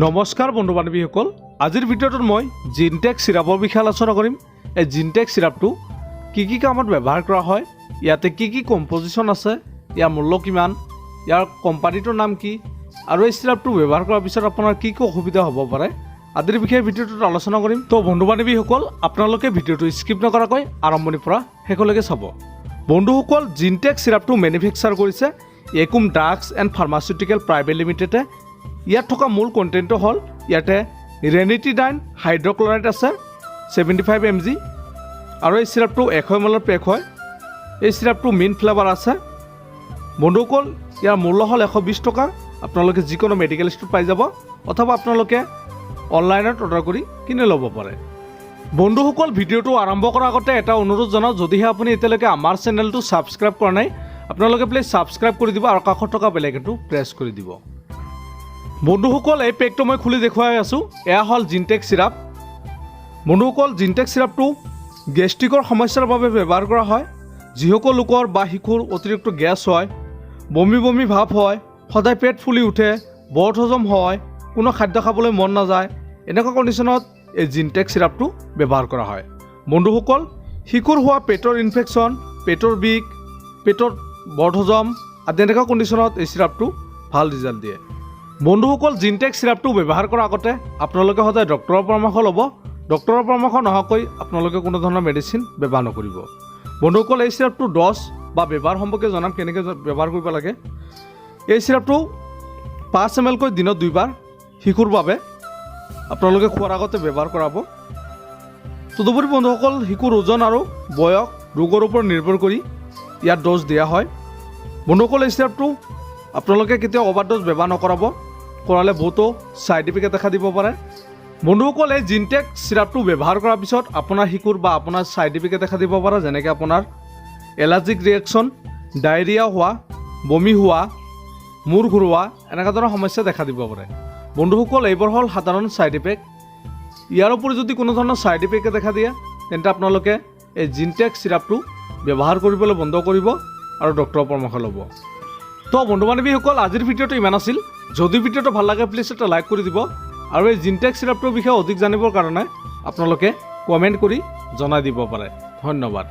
নমস্কাৰ বন্ধু বান্ধৱীসকল, আজিৰ ভিডিঅ'টোত মই জিনটেক চিৰাপৰ বিষয়ে আলোচনা কৰিম। এই জিনটেক চিৰাপটো কি কামত ব্যৱহাৰ কৰা হয়, ইয়াতে কি কম্পজিশ্যন আছে, ইয়াৰ মূল্য কিমান, ইয়াৰ কোম্পানীটোৰ নাম কি, আৰু এই চিৰাপটো ব্যৱহাৰ কৰাৰ পিছত আপোনাৰ কি অসুবিধা হ'ব পাৰে আদিৰ বিষয়ে ভিডিঅ'টোত আলোচনা কৰিম। তো বন্ধু বান্ধৱীসকল, আপোনালোকে ভিডিঅ'টো স্কিপ নকৰাকৈ আৰম্ভণিৰ পৰা শেষলৈকে চাব। বন্ধুসকল, জিনটেক চিৰাপটো মেনুফেকচাৰ কৰিছে একুম ড্ৰাগছ এণ্ড ফাৰ্মাচিউটিকেল প্ৰাইভেট লিমিটেডে। ইয়াত থকা মূল কণ্টেণ্টটো হ'ল ইয়াতে ৰেনিটিডাইন হাইড্ৰক্লৰাইড আছে 75 mg, আৰু এই চিৰাপটো 100 ml পেক হয়। এই চিৰাপটো মিণ্ট ফ্লেভাৰ আছে। বন্ধুসকল, ইয়াৰ মূল্য হ'ল 120 টকা। আপোনালোকে যিকোনো মেডিকেল ষ্ট'ৰত পাই যাব, অথবা আপোনালোকে অনলাইনত অৰ্ডাৰ কৰি কিনি ল'ব পাৰে। বন্ধুসকল, ভিডিঅ'টো আৰম্ভ কৰাৰ আগতে এটা অনুৰোধ জনাওঁ, যদিহে আপুনি এতিয়ালৈকে আমাৰ চেনেলটো ছাবস্ক্ৰাইব কৰা নাই, আপোনালোকে প্লিজ ছাবস্ক্ৰাইব কৰি দিব আৰু কাষত থকা বেল আইকনটো প্ৰেছ কৰি দিব। বন্ধুসকল, এই পেকটো মই খুলি দেখুৱাই আছোঁ। এয়া হ'ল জিনটেক চিৰাপ। বন্ধুসকল, জিনটেক চিৰাপটো গেষ্ট্ৰিকৰ সমস্যাৰ বাবে ব্যৱহাৰ কৰা হয়। যিসকল লোকৰ বা শিশুৰ অতিৰিক্ত গেছ হয়, বমি ভাৱ হয়, সদায় পেট ফুলি উঠে, বদ হজম হয়, কোনো খাদ্য খাবলৈ মন নাযায়, এনেকুৱা কণ্ডিশ্যনত এই জিনটেক চিৰাপটো ব্যৱহাৰ কৰা হয়। বন্ধুসকল, শিশুৰ হোৱা পেটৰ ইনফেকশ্যন, পেটৰ বিষ, পেটৰ বদ হজম আদি এনেকুৱা কণ্ডিশ্যনত এই চিৰাপটো ভাল ৰিজাল্ট দিয়ে। বন্ধুসকল, জিনটেক চিৰাপটো ব্যৱহাৰ কৰাৰ আগতে আপোনালোকে সদায় ডক্টৰৰ পৰামৰ্শ ল'ব। ডক্টৰৰ পৰামৰ্শ নোহোৱাকৈ আপোনালোকে কোনো ধৰণৰ মেডিচিন ব্যৱহাৰ নকৰিব। বন্ধুসকল, এই চিৰাপটোৰ ড'জ বা ব্যৱহাৰ সম্পৰ্কে জনাম, কেনেকৈ ব্যৱহাৰ কৰিব লাগে। এই চিৰাপটো 5 ml কৈ দিনত 2 বাৰ শিশুৰ বাবে আপোনালোকে খোৱাৰ আগতে ব্যৱহাৰ কৰাব। তদুপৰি বন্ধুসকল, শিশুৰ ওজন আৰু বয়স ৰোগৰ ওপৰত নিৰ্ভৰ কৰি ইয়াত ড'জ দিয়া হয়। বন্ধুসকল, এই চিৰাপটো আপোনালোকে কেতিয়াও অভাৰ ড'জ ব্যৱহাৰ নকৰাব, কৰালে বহুতো ছাইড ইফেক্ট দেখা দিব পাৰে। বন্ধুসকল, এই জিনটেক চিৰাপটো ব্যৱহাৰ কৰাৰ পিছত আপোনাৰ শিশুৰ বা আপোনাৰ ছাইড ইফেক্ট দেখা দিব পাৰে, যেনেকৈ আপোনাৰ এলাৰ্জিক ৰিয়েকশ্যন, ডায়েৰিয়া হোৱা, বমি হোৱা, মূৰ ঘূৰোৱা, এনেকুৱা ধৰণৰ সমস্যা দেখা দিব পাৰে। বন্ধুসকল, এইবোৰ হ'ল সাধাৰণ ছাইড ইফেক্ট। ইয়াৰ উপৰি যদি কোনো ধৰণৰ ছাইড ইফেক্ট দেখা দিয়ে, তেন্তে আপোনালোকে এই জিনটেক চিৰাপটো ব্যৱহাৰ কৰিবলৈ বন্ধ কৰিব আৰু ডক্টৰৰ পৰামৰ্শ ল'ব। তো বন্ধু বান্ধৱীসকল, আজিৰ ভিডিঅ'টো ইমান আছিল। যদি ভিডিঅ'টো ভাল লাগে প্লিজ এটা লাইক কৰি দিব, আৰু এই জিনটেক চিৰাপটোৰ বিষয়ে অধিক জানিবৰ কাৰণে আপোনালোকে কমেণ্ট কৰি জনাই দিব পাৰে। ধন্যবাদ।